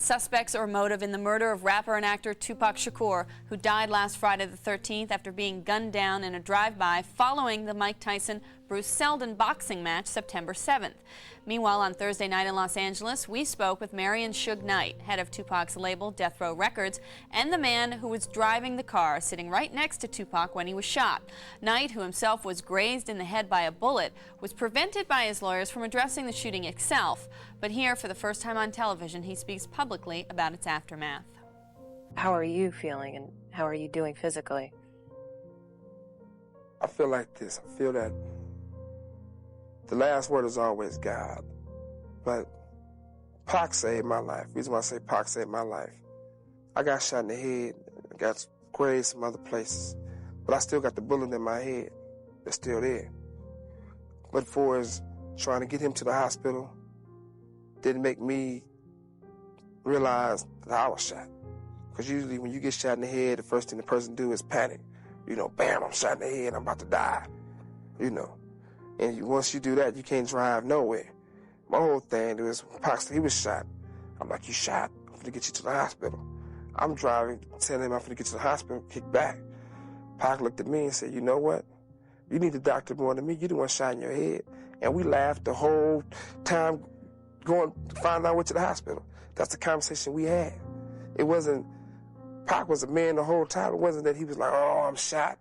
Suspects or motive in the murder of rapper and actor Tupac Shakur, who died last Friday the 13th after being gunned down in a drive-by following the Mike Tyson-Bruce Seldon boxing match September 7th. Meanwhile, on Thursday night in Los Angeles, we spoke with Marion Suge Knight, head of Tupac's label Death Row Records, and the man who was driving the car sitting right next to Tupac when he was shot. Knight, who himself was grazed in the head by a bullet, was prevented by his lawyers from addressing the shooting itself. But here, for the first time on television, he speaks publicly about its aftermath. How are you feeling and how are you doing physically? I feel like this. I feel that the last word is always God. But Pac saved my life. The reason why I say Pac saved my life, I got shot in the head, I got grazed some other places, but I still got the bullet in my head. It's still there. But for as trying to get him to the hospital, didn't make me realize that I was shot. Because usually when you get shot in the head, the first thing the person do is panic. You know, bam, I'm shot in the head, I'm about to die. You know. And once you do that, you can't drive nowhere. My whole thing was, he was shot. I'm like, you shot? I'm gonna get you to the hospital. I'm driving, telling him I'm gonna get you to the hospital, kick back. Pac looked at me and said, you know what? You need the doctor more than me. You the one shot in your head. And we laughed the whole time going to find our way to the hospital. That's the conversation we had. It wasn't, Pac was a man the whole time. It wasn't that he was like, oh, I'm shot.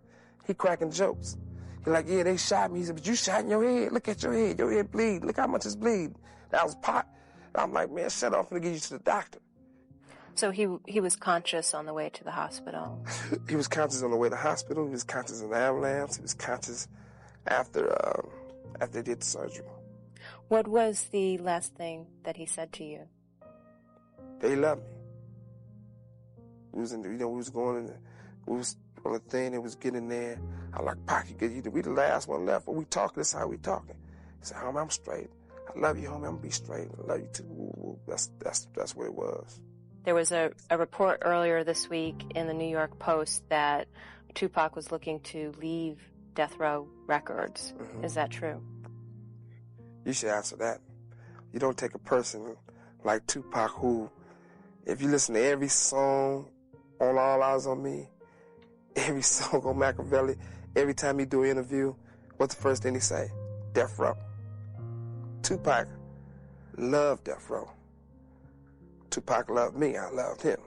He cracking jokes. He's like, yeah, they shot me. He said, but you shot in your head. Look at your head bleed. Look how much it's bleeding. That was Pac. I'm like, man, shut up. I'm gonna get you to the doctor. So he was conscious on the way to the hospital? He was conscious on the way to the hospital. He was conscious in the ambulance. He was conscious after they did the surgery. What was the last thing that he said to you? They loved me. We was in the, we was going in we was on the thing and was getting there. I like, Pac, we the last one left. When we talking, this how we talking. He said, homie, I'm straight. I love you, homie. I'm gonna be straight. I love you too. That's what it was. There was a report earlier this week in the New York Post that Tupac was looking to leave Death Row Records. Mm-hmm. Is that true? You should answer that. You don't take a person like Tupac who, if you listen to every song on All Eyes on Me, every song on Machiavelli, every time he do an interview, what's the first thing he say? Death Row. Tupac loved Death Row. Tupac loved me, I loved him.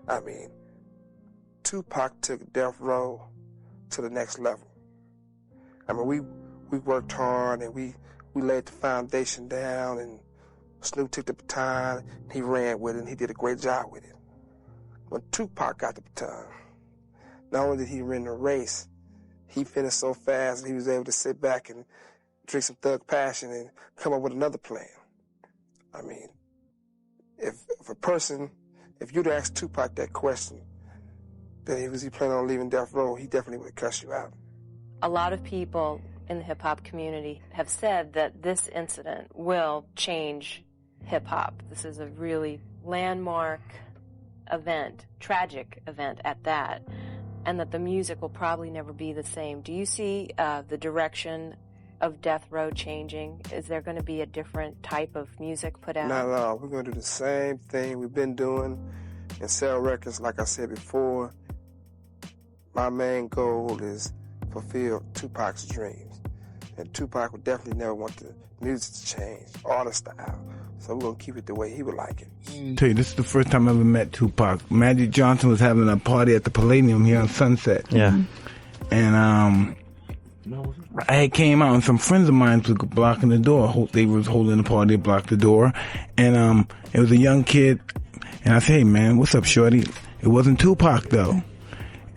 I mean, Tupac took Death Row to the next level. I mean, we worked hard and we laid the foundation down, and Snoop took the baton, and he ran with it, and he did a great job with it. When Tupac got the baton, not only did he win the race, he finished so fast that he was able to sit back and drink some Thug Passion and come up with another plan. I mean, if you'd asked Tupac that question, that was he planning on leaving Death Row, he definitely would have cussed you out. A lot of people in the hip-hop community have said that this incident will change hip-hop. This is a really landmark event, tragic event at that, and that the music will probably never be the same. Do you see the direction of Death Row changing? Is there going to be a different type of music put out? Not at all. We're going to do the same thing we've been doing and sell records. Like I said before, my main goal is fulfill Tupac's dreams. And Tupac would definitely never want the music to change, or the style. So we're going to keep it the way he would like it. I'll tell you, this is the first time I ever met Tupac. Magic Johnson was having a party at the Palladium here on Sunset. Yeah. And I came out and some friends of mine were blocking the door. They was holding the party, blocked the door. And it was a young kid. And I said, hey, man, what's up, shorty? It wasn't Tupac, though.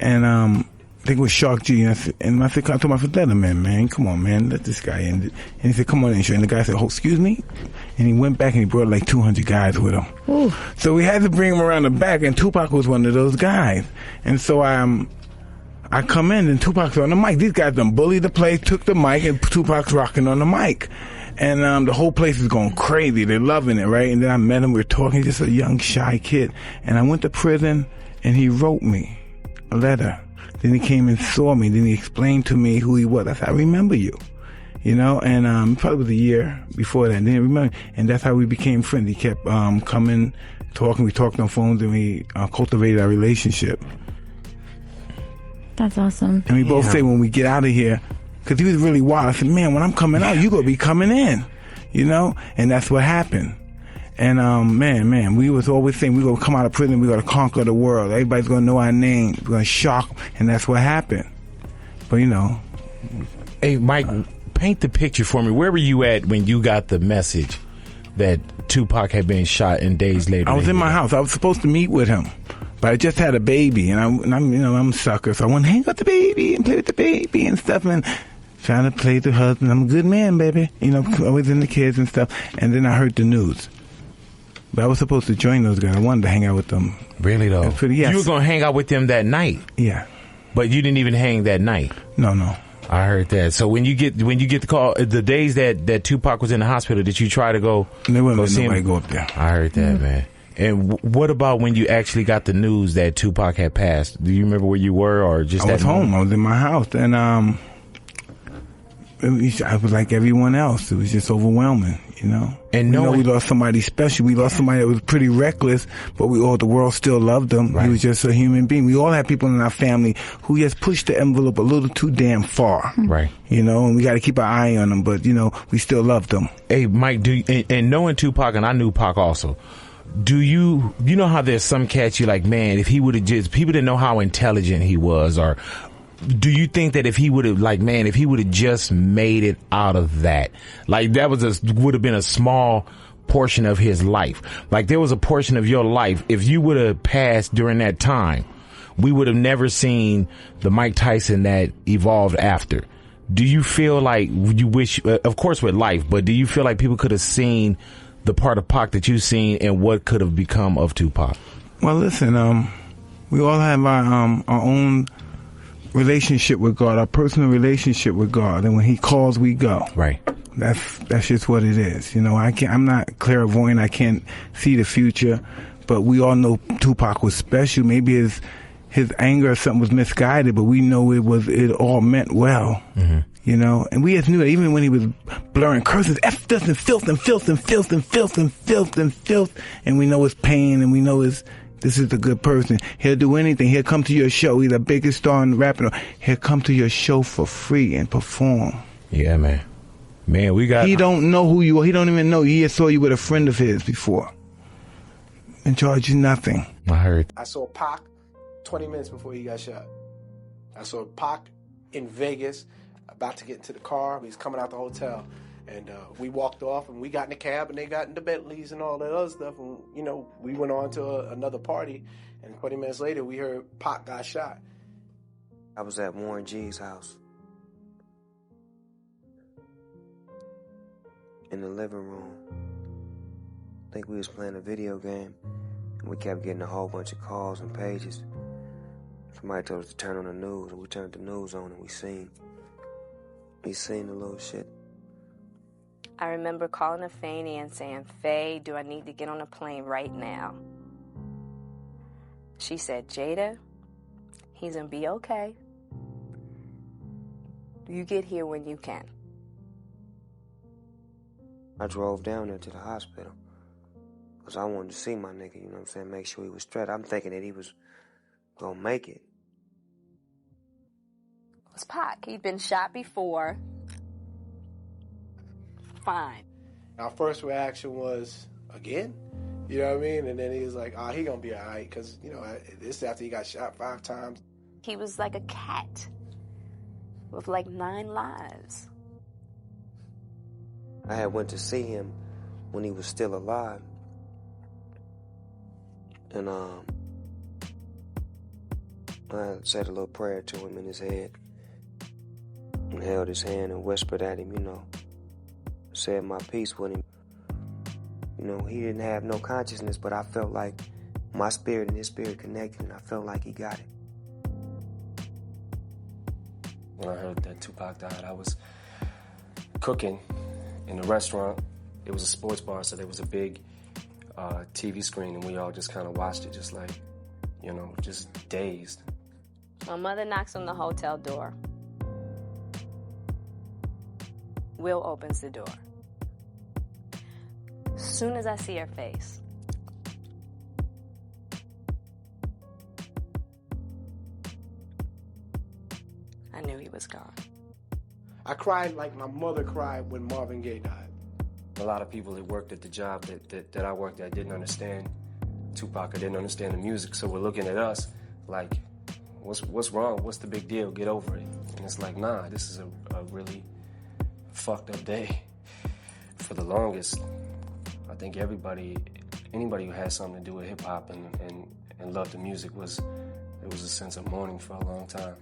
And I think it was Shark G. And I told my friend, let him in, man. Come on, man. Let this guy in. And he said, come on in, and the guy said, oh, excuse me? And he went back and he brought like 200 guys with him. Ooh. So we had to bring him around the back, and Tupac was one of those guys. And so I come in, and Tupac's on the mic. These guys done bullied the place, took the mic, and Tupac's rocking on the mic. And the whole place is going crazy. They're loving it, right? And then I met him. We were talking, just a young, shy kid. And I went to prison, and he wrote me a letter. Then he came and saw me. Then he explained to me who he was. I said, I remember you. you know, and probably was a year before that. And then remember, and that's how we became friends. He kept coming, talking. We talked on phones, and we cultivated our relationship. That's awesome. And we both say when we get out of here, because he was really wild. I said, man, when I'm coming out, you gonna be coming in, you know. And that's what happened. And man, we was always saying we gonna come out of prison, we gonna conquer the world. Everybody's gonna know our name. We're gonna shock, and that's what happened. But you know. Hey, Mike, paint the picture for me. Where were you at when you got the message that Tupac had been shot and days later? I was in my house. I was supposed to meet with him, but I just had a baby, and I'm you know, I'm a sucker, so I want to hang out the baby and play with the baby and stuff, and trying to play the husband. I'm a good man, baby. You know, always in the kids and stuff. And then I heard the news. But I was supposed to join those guys. I wanted to hang out with them. Really, though? Yes. You were going to hang out with them that night? Yeah. But you didn't even hang that night? No. I heard that. So when you get the call, the days that Tupac was in the hospital, did you try to go? They wouldn't let see nobody him? go up there. I heard that, man. And what about when you actually got the news that Tupac had passed? Do you remember where you were, or just I was home. I was in my house, and I was like everyone else. It was just overwhelming, you know. And we lost somebody special. We lost somebody that was pretty reckless, but the world still loved him. Right. He was just a human being. We all had people in our family who just pushed the envelope a little too damn far. Right. You know, and we got to keep our eye on them, but, you know, we still loved them. Hey, Mike, and knowing Tupac, and I knew Pac also, do you know how there's some cats you're like, man, if he would have just, people didn't know how intelligent he was, or do you think that if he would have just made it out of that, like that would have been a small portion of his life? Like there was a portion of your life, if you would have passed during that time, we would have never seen the Mike Tyson that evolved after. Do you feel like you wish, of course with life, but do you feel like people could have seen the part of Pac that you've seen and what could have become of Tupac? Well, listen, we all have our own relationship with God, our personal relationship with God, and when He calls, we go. Right. That's just what it is. You know, I'm not clairvoyant. I can't see the future, but we all know Tupac was special. Maybe his anger or something was misguided, but we know it all meant well. Mm-hmm. You know, and we just knew that even when he was blurring curses, F this and filth and filth and filth and filth and filth and filth, and we know his pain, and we know this is a good person. He'll do anything. He'll come to your show. He's the biggest star in rapping. He'll come to your show for free and perform. Yeah, man. Man, he don't know who you are. He don't even know. He just saw you with a friend of his before and charged you nothing. I heard. I saw Pac 20 minutes before he got shot. I saw Pac in Vegas, about to get into the car. He's coming out the hotel. And we walked off, and we got in the cab, and they got in the Bentleys and all that other stuff. And, you know, we went on to another party, and 20 minutes later, we heard Pac got shot. I was at Warren G's house in the living room. I think we was playing a video game, and we kept getting a whole bunch of calls and pages. Somebody told us to turn on the news, and we turned the news on, and we seen the little shit. I remember calling a Fanny and saying, Faye, do I need to get on a plane right now? She said, Jada, he's going to be okay. You get here when you can. I drove down there to the hospital because I wanted to see my nigga, you know what I'm saying, make sure he was straight. I'm thinking that he was going to make it. It was Pac. He'd been shot before. Fine. Our first reaction was, again? You know what I mean? And then he was like, he gonna be all right, because, you know, this is after he got shot 5 times. He was like a cat with like 9 lives. I had went to see him when he was still alive. And I said a little prayer to him in his head and held his hand and whispered at him, you know, said my piece with him. You know, he didn't have no consciousness, but I felt like my spirit and his spirit connected, and I felt like he got it. When I heard that Tupac died, I was cooking in a restaurant. It was a sports bar, so there was a big TV screen, and we all just kind of watched it, just like, you know, just dazed. My mother knocks on the hotel door. Will opens the door. Soon as I see her face, I knew he was gone. I cried like my mother cried when Marvin Gaye died. A lot of people that worked at the job that I worked at didn't understand Tupac or didn't understand the music, so we're looking at us like, what's wrong? What's the big deal? Get over it. And it's like, nah, this is a really fucked up day. For the longest, I think anybody who had something to do with hip-hop and loved the music, it was a sense of mourning for a long time.